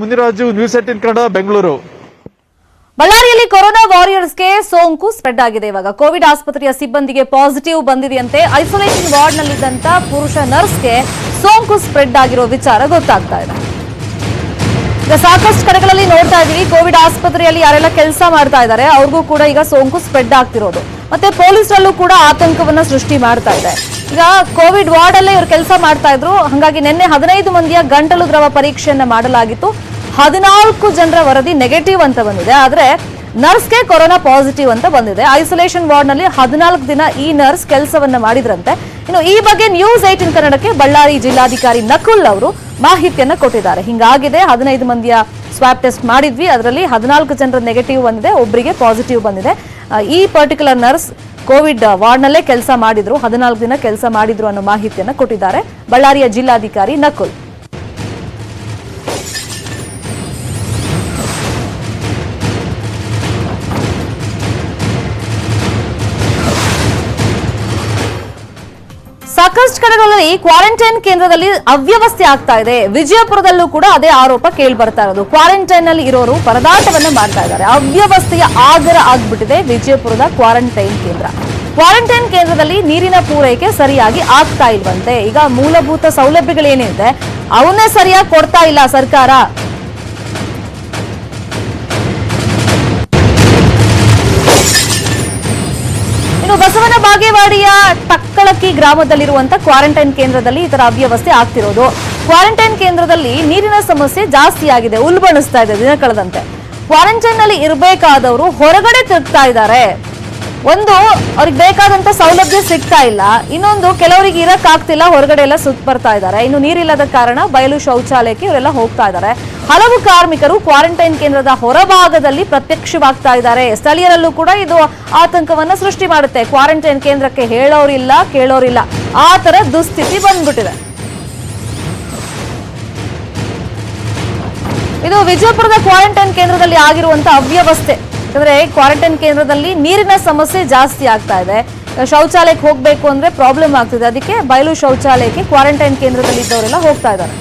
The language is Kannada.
ಮುನಿರಾಜು, ನ್ಯೂಸ್ 18 ಕನ್ನಡ, ಬೆಂಗಳೂರು. ಬಳ್ಳಾರಿಯಲ್ಲಿ ಕೊರೋನಾ ವಾರಿಯರ್ಸ್ಗೆ ಸೋಂಕು ಸ್ಪ್ರೆಡ್ ಆಗಿದೆ. ಇವಾಗ ಕೋವಿಡ್ ಆಸ್ಪತ್ರೆಯ ಸಿಬ್ಬಂದಿಗೆ ಪಾಸಿಟಿವ್ ಬಂದಿದೆಯಂತೆ. ಐಸೋಲೇಷನ್ ವಾರ್ಡ್ನಲ್ಲಿದ್ದಂತ ಪುರುಷ ನರ್ಸ್ಗೆ ಸೋಂಕು ಸ್ಪ್ರೆಡ್ ಆಗಿರೋ ವಿಚಾರ ಗೊತ್ತಾಗ್ತಾ ಇದೆ. ಈಗ ಸಾಕಷ್ಟು ಕಡೆಗಳಲ್ಲಿ ನೋಡ್ತಾ ಇದೀವಿ, ಕೋವಿಡ್ ಆಸ್ಪತ್ರೆಯಲ್ಲಿ ಯಾರೆಲ್ಲ ಕೆಲಸ ಮಾಡ್ತಾ ಇದ್ದಾರೆ ಅವ್ರಿಗೂ ಕೂಡ ಈಗ ಸೋಂಕು ಸ್ಪ್ರೆಡ್ ಆಗ್ತಿರೋದು. ಮತ್ತೆ ಪೊಲೀಸರಲ್ಲೂ ಕೂಡ ಆತಂಕವನ್ನ ಸೃಷ್ಟಿ ಮಾಡ್ತಾ ಇದೆ. ಈಗ ಕೋವಿಡ್ ವಾರ್ಡ್ ಅಲ್ಲೇ ಇವರು ಕೆಲಸ ಮಾಡ್ತಾ ಇದ್ರು. ಹಾಗಾಗಿ ನಿನ್ನೆ 15 ಮಂದಿಯ ಗಂಟಲು ದ್ರವ ಪರೀಕ್ಷೆಯನ್ನ ಮಾಡಲಾಗಿತ್ತು. 14 ಜನರ ವರದಿ ನೆಗೆಟಿವ್ ಅಂತ ಬಂದಿದೆ. ಆದ್ರೆ ನರ್ಸ್ಗೆ ಕೊರೋನಾ ಪಾಸಿಟಿವ್ ಅಂತ ಬಂದಿದೆ. ಐಸೋಲೇಷನ್ ವಾರ್ಡ್ ನಲ್ಲಿ 14 ದಿನ ಈ ನರ್ಸ್ ಕೆಲಸವನ್ನ ಮಾಡಿದ್ರಂತೆ. ಇನ್ನು ಈ ಬಗ್ಗೆ ನ್ಯೂಸ್ 18 ಕನ್ನಡಕ್ಕೆ ಬಳ್ಳಾರಿ ಜಿಲ್ಲಾಧಿಕಾರಿ ನಕುಲ್ ಅವರು ಮಾಹಿತಿಯನ್ನ ಕೊಟ್ಟಿದ್ದಾರೆ. ಹಿಂಗಾಗಿದೆ, 15 ಮಂದಿಯ ಸ್ವಾಬ್ ಟೆಸ್ಟ್ ಮಾಡಿದ್ವಿ, ಅದರಲ್ಲಿ 14 ಜನರ ನೆಗೆಟಿವ್ ಬಂದಿದೆ, ಒಬ್ಬರಿಗೆ ಪಾಸಿಟಿವ್ ಬಂದಿದೆ. ಈ ಪರ್ಟಿಕ್ಯುಲರ್ ನರ್ಸ್ ಕೋವಿಡ್ ವಾರ್ಡ್ ನಲ್ಲೇ ಕೆಲಸ ಮಾಡಿದ್ರು, 14 ದಿನ ಕೆಲಸ ಮಾಡಿದ್ರು ಅನ್ನೋ ಮಾಹಿತಿಯನ್ನ ಕೊಟ್ಟಿದ್ದಾರೆ ಬಳ್ಳಾರಿಯ ಜಿಲ್ಲಾಧಿಕಾರಿ ನಕುಲ್. ಸಾಕಷ್ಟು ಕಡೆಗಳಲ್ಲಿ ಕ್ವಾರಂಟೈನ್ ಕೇಂದ್ರದಲ್ಲಿ ಅವ್ಯವಸ್ಥೆ ಆಗ್ತಾ ಇದೆ. ವಿಜಯಪುರದಲ್ಲೂ ಕೂಡ ಅದೇ ಆರೋಪ ಕೇಳಿ ಬರ್ತಾ ಇರೋದು. ಕ್ವಾರಂಟೈನ್ ನಲ್ಲಿ ಇರೋರು ಪರದಾಟವನ್ನ ಮಾಡ್ತಾ ಇದ್ದಾರೆ. ಅವ್ಯವಸ್ಥೆಯ ಆಗರ ಆಗ್ಬಿಟ್ಟಿದೆ ವಿಜಯಪುರದ ಕ್ವಾರಂಟೈನ್ ಕೇಂದ್ರ. ಕ್ವಾರಂಟೈನ್ ಕೇಂದ್ರದಲ್ಲಿ ನೀರಿನ ಪೂರೈಕೆ ಸರಿಯಾಗಿ ಆಗ್ತಾ ಇಲ್ವಂತೆ. ಈಗ ಮೂಲಭೂತ ಸೌಲಭ್ಯಗಳೇನಿದೆ ಅವನ್ನೇ ಸರಿಯಾಗಿ ಕೊಡ್ತಾ ಇಲ್ಲ ಸರ್ಕಾರ. ಬಸವನ ಬಾಗೇವಾಡಿಯ ಟಕ್ಕಳಕ್ಕಿ ಗ್ರಾಮದಲ್ಲಿರುವಂತಹ ಕ್ವಾರಂಟೈನ್ ಕೇಂದ್ರದಲ್ಲಿ ಈ ತರ ಅವ್ಯವಸ್ಥೆ ಆಗ್ತಿರೋದು. ಕ್ವಾರಂಟೈನ್ ಕೇಂದ್ರದಲ್ಲಿ ನೀರಿನ ಸಮಸ್ಯೆ ಜಾಸ್ತಿ ಆಗಿದೆ, ಉಲ್ಬಣಿಸ್ತಾ ಇದೆ ದಿನ ಕಳೆದಂತೆ. ಕ್ವಾರಂಟೈನ್ ನಲ್ಲಿ ಇರಬೇಕಾದವರು ಹೊರಗಡೆ ತಿರುಗ್ತಾ ಇದ್ದಾರೆ. ಒಂದು, ಅವ್ರಿಗೆ ಬೇಕಾದಂತ ಸೌಲಭ್ಯ ಸಿಗ್ತಾ ಇಲ್ಲ. ಇನ್ನೊಂದು, ಕೆಲವರಿಗೆ ಇರಕ್ ಆಗ್ತಿಲ್ಲ, ಹೊರಗಡೆ ಎಲ್ಲ ಸುತ್ತ ಬರ್ತಾ ಇದ್ದಾರೆ. ಇನ್ನು ನೀರಿಲ್ಲದ ಕಾರಣ ಬಯಲು ಶೌಚಾಲಯಕ್ಕೆ ಇವರೆಲ್ಲ ಹೋಗ್ತಾ ಇದ್ದಾರೆ. ಹಲವು ಕಾರ್ಮಿಕರು ಕ್ವಾರಂಟೈನ್ ಕೇಂದ್ರದ ಹೊರಭಾಗದಲ್ಲಿ ಪ್ರತ್ಯಕ್ಷವಾಗ್ತಾ ಇದ್ದಾರೆ. ಸ್ಥಳೀಯರಲ್ಲೂ ಕೂಡ ಇದು ಆತಂಕವನ್ನ ಸೃಷ್ಟಿ ಮಾಡುತ್ತೆ. ಕ್ವಾರಂಟೈನ್ ಕೇಂದ್ರಕ್ಕೆ ಹೇಳೋರಿಲ್ಲ, ಕೇಳೋರಿಲ್ಲ, ಆ ತರ ದುಸ್ಥಿತಿ ಬಂದ್ಬಿಟ್ಟಿದೆ. ಇದು ವಿಜಯಪುರದ ಕ್ವಾರಂಟೈನ್ ಕೇಂದ್ರದಲ್ಲಿ ಆಗಿರುವಂತ ಅವ್ಯವಸ್ಥೆ. ಯಾಕಂದ್ರೆ ಕ್ವಾರಂಟೈನ್ ಕೇಂದ್ರದಲ್ಲಿ ನೀರಿನ ಸಮಸ್ಯೆ ಜಾಸ್ತಿ ಆಗ್ತಾ ಇದೆ. ಶೌಚಾಲಯಕ್ಕೆ ಹೋಗ್ಬೇಕು ಅಂದ್ರೆ ಪ್ರಾಬ್ಲಮ್ ಆಗ್ತಿದೆ. ಅದಕ್ಕೆ ಬಯಲು ಶೌಚಾಲಯಕ್ಕೆ ಕ್ವಾರಂಟೈನ್ ಕೇಂದ್ರದಲ್ಲಿ ಇದ್ದವರೆಲ್ಲ ಹೋಗ್ತಾ ಇದ್ದಾರೆ.